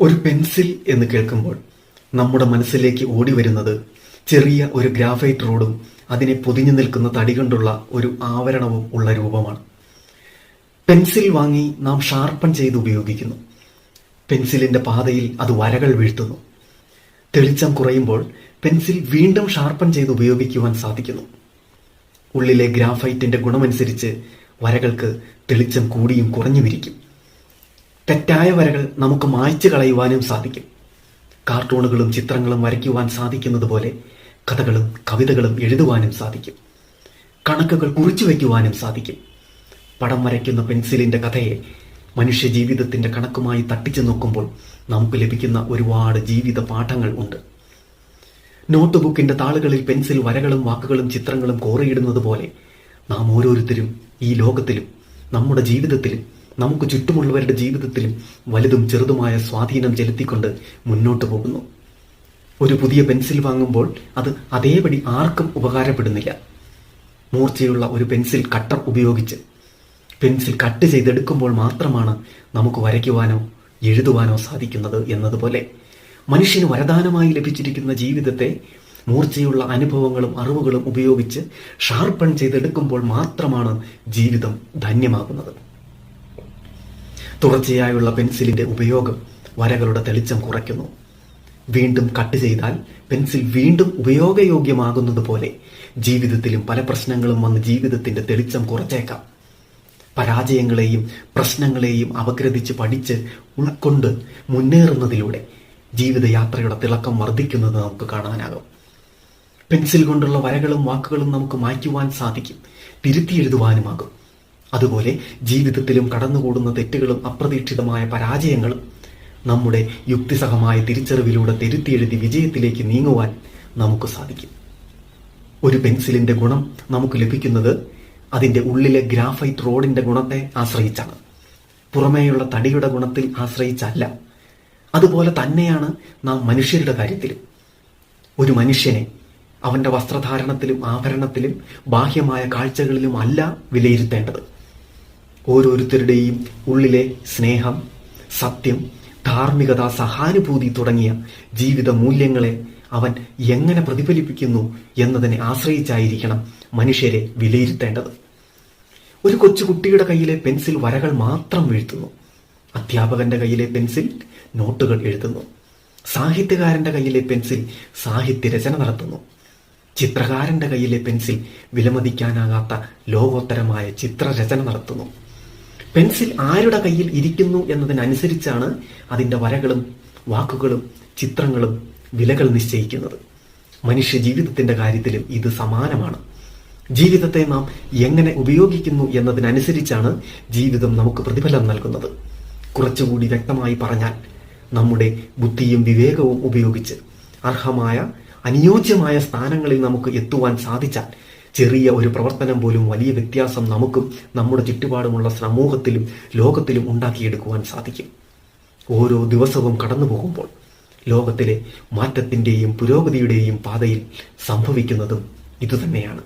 ഒരു പെൻസിൽ എന്ന് കേൾക്കുമ്പോൾ നമ്മുടെ മനസ്സിലേക്ക് ഓടി വരുന്നത് ചെറിയ ഒരു ഗ്രാഫൈറ്റ് റോഡും അതിനെ പൊതിഞ്ഞു നിൽക്കുന്ന തടി കൊണ്ടുള്ള ഒരു ആവരണവും ഉള്ള രൂപമാണ്. പെൻസിൽ വാങ്ങി നാം ഷാർപ്പൺ ചെയ്ത് ഉപയോഗിക്കുന്നു. പെൻസിലിന്റെ പാതയിൽ അത് വരകൾ വീഴ്ത്തുന്നു. തെളിച്ചം കുറയുമ്പോൾ പെൻസിൽ വീണ്ടും ഷാർപ്പൺ ചെയ്ത് ഉപയോഗിക്കുവാൻ സാധിക്കുന്നു. ഉള്ളിലെ ഗ്രാഫൈറ്റിന്റെ ഗുണമനുസരിച്ച് വരകൾക്ക് തെളിച്ചം കൂടിയും കുറഞ്ഞുമിരിക്കും. തെറ്റായ വരകൾ നമുക്ക് മായ്ച്ചു കളയുവാനും സാധിക്കും. കാർട്ടൂണുകളും ചിത്രങ്ങളും വരയ്ക്കുവാൻ സാധിക്കുന്നത് പോലെ കഥകളും കവിതകളും എഴുതുവാനും സാധിക്കും. കണക്കുകൾ കുറിച്ചു വയ്ക്കുവാനും സാധിക്കും. പടം വരയ്ക്കുന്ന പെൻസിലിന്റെ കഥയെ മനുഷ്യ ജീവിതത്തിന്റെ കണക്കുമായി തട്ടിച്ചു നോക്കുമ്പോൾ നമുക്ക് ലഭിക്കുന്ന ഒരുപാട് ജീവിത പാഠങ്ങൾ ഉണ്ട്. നോട്ട് ബുക്കിന്റെ താളുകളിൽ പെൻസിൽ വരകളും വാക്കുകളും ചിത്രങ്ങളും കോറിയിടുന്നത് പോലെ നാം ഓരോരുത്തരും ഈ ലോകത്തിലും നമ്മുടെ ജീവിതത്തിലും നമുക്ക് ചുറ്റുമുള്ളവരുടെ ജീവിതത്തിലും വലുതും ചെറുതുമായ സ്വാധീനം ചെലുത്തിക്കൊണ്ട് മുന്നോട്ട് പോകുന്നു. ഒരു പുതിയ പെൻസിൽ വാങ്ങുമ്പോൾ അത് അതേപടി ആർക്കും ഉപകാരപ്പെടുന്നില്ല. മൂർച്ചയുള്ള ഒരു പെൻസിൽ കട്ടർ ഉപയോഗിച്ച് പെൻസിൽ കട്ട് ചെയ്തെടുക്കുമ്പോൾ മാത്രമാണ് നമുക്ക് വരയ്ക്കുവാനോ എഴുതുവാനോ സാധിക്കുന്നത് എന്നതുപോലെ മനുഷ്യന് വരദാനമായി ലഭിച്ചിരിക്കുന്ന ജീവിതത്തെ മൂർച്ചയുള്ള അനുഭവങ്ങളും അറിവുകളും ഉപയോഗിച്ച് ഷാർപ്പൺ ചെയ്തെടുക്കുമ്പോൾ മാത്രമാണ് ജീവിതം ധന്യമാകുന്നത്. തുടർച്ചയായുള്ള പെൻസിലിന്റെ ഉപയോഗം വരകളുടെ തെളിച്ചം കുറയ്ക്കുന്നു. വീണ്ടും കട്ട് ചെയ്താൽ പെൻസിൽ വീണ്ടും ഉപയോഗയോഗ്യമാകുന്നത് പോലെ ജീവിതത്തിലും പല പ്രശ്നങ്ങളും വന്ന് ജീവിതത്തിന്റെ തെളിച്ചം കുറച്ചേക്കാം. പരാജയങ്ങളെയും പ്രശ്നങ്ങളെയും അപഗ്രഥിച്ച് പഠിച്ച് ഉൾക്കൊണ്ട് മുന്നേറുന്നതിലൂടെ ജീവിതയാത്രയുടെ തിളക്കം വർദ്ധിക്കുന്നത് നമുക്ക് കാണാനാകും. പെൻസിൽ കൊണ്ടുള്ള വരകളും വാക്കുകളും നമുക്ക് മായ്ക്കുവാൻ സാധിക്കും, തിരുത്തി എഴുതുവാനുമാകും. അതുപോലെ ജീവിതത്തിലും കടന്നുകൂടുന്ന തെറ്റുകളും അപ്രതീക്ഷിതമായ പരാജയങ്ങളും നമ്മുടെ യുക്തിസഹമായ തിരിച്ചറിവിലൂടെ തിരുത്തി എഴുതി വിജയത്തിലേക്ക് നീങ്ങുവാൻ നമുക്ക് സാധിക്കും. ഒരു പെൻസിലിന്റെ ഗുണം നമുക്ക് ലഭിക്കുന്നത് അതിന്റെ ഉള്ളിലെ ഗ്രാഫൈറ്റ് റോഡിന്റെ ഗുണത്തെ ആശ്രയിച്ചാണ്, പുറമേയുള്ള തടിയുടെ ഗുണത്തിൽ ആശ്രയിച്ചല്ല. അതുപോലെ തന്നെയാണ് നാം മനുഷ്യരുടെ കാര്യത്തിലും. ഒരു മനുഷ്യനെ അവന്റെ വസ്ത്രധാരണത്തിലും ആഭരണത്തിലും ബാഹ്യമായ കാഴ്ചകളിലും അല്ല വിലയിരുത്തേണ്ടത്. ഓരോരുത്തരുടെയും ഉള്ളിലെ സ്നേഹം, സത്യം, ധാർമ്മികത, സഹാനുഭൂതി തുടങ്ങിയ ജീവിത മൂല്യങ്ങളെ അവൻ എങ്ങനെ പ്രതിഫലിപ്പിക്കുന്നു എന്നതിനെ ആശ്രയിച്ചായിരിക്കണം മനുഷ്യരെ വിലയിരുത്തേണ്ടത്. ഒരു കൊച്ചുകുട്ടിയുടെ കയ്യിലെ പെൻസിൽ വരകൾ മാത്രം വീഴ്ത്തുന്നു. അധ്യാപകന്റെ കയ്യിലെ പെൻസിൽ നോട്ടുകൾ എഴുതുന്നു. സാഹിത്യകാരന്റെ കയ്യിലെ പെൻസിൽ സാഹിത്യരചന നടത്തുന്നു. ചിത്രകാരന്റെ കയ്യിലെ പെൻസിൽ വിലമതിക്കാനാകാത്ത ലോകോത്തരമായ ചിത്രരചന നടത്തുന്നു. പെൻസിൽ ആരുടെ കയ്യിൽ ഇരിക്കുന്നു എന്നതിനനുസരിച്ചാണ് അതിന്റെ വരകളും വാക്കുകളും ചിത്രങ്ങളും വിലകൾ നിശ്ചയിക്കുന്നത്. മനുഷ്യ ജീവിതത്തിന്റെ കാര്യത്തിലും ഇത് സമാനമാണ്. ജീവിതത്തെ നാം എങ്ങനെ ഉപയോഗിക്കുന്നു എന്നതിനനുസരിച്ചാണ് ജീവിതം നമുക്ക് പ്രതിഫലം നൽകുന്നത്. കുറച്ചുകൂടി വ്യക്തമായി പറഞ്ഞാൽ, നമ്മുടെ ബുദ്ധിയും വിവേകവും ഉപയോഗിച്ച് അർഹമായ അനുയോജ്യമായ സ്ഥാനങ്ങളിൽ നമുക്ക് എത്തുവാൻ സാധിച്ചാൽ ചെറിയ ഒരു പ്രവർത്തനം പോലും വലിയ വ്യത്യാസം നമുക്കും നമ്മുടെ ചുറ്റുപാടുമുള്ള സമൂഹത്തിലും ലോകത്തിലും ഉണ്ടാക്കിയെടുക്കുവാൻ സാധിക്കും. ഓരോ ദിവസവും കടന്നു പോകുമ്പോൾ ലോകത്തിലെ മാറ്റത്തിന്റെയും പുരോഗതിയുടെയും പാതയിൽ സംഭവിക്കുന്നതും ഇതുതന്നെയാണ്.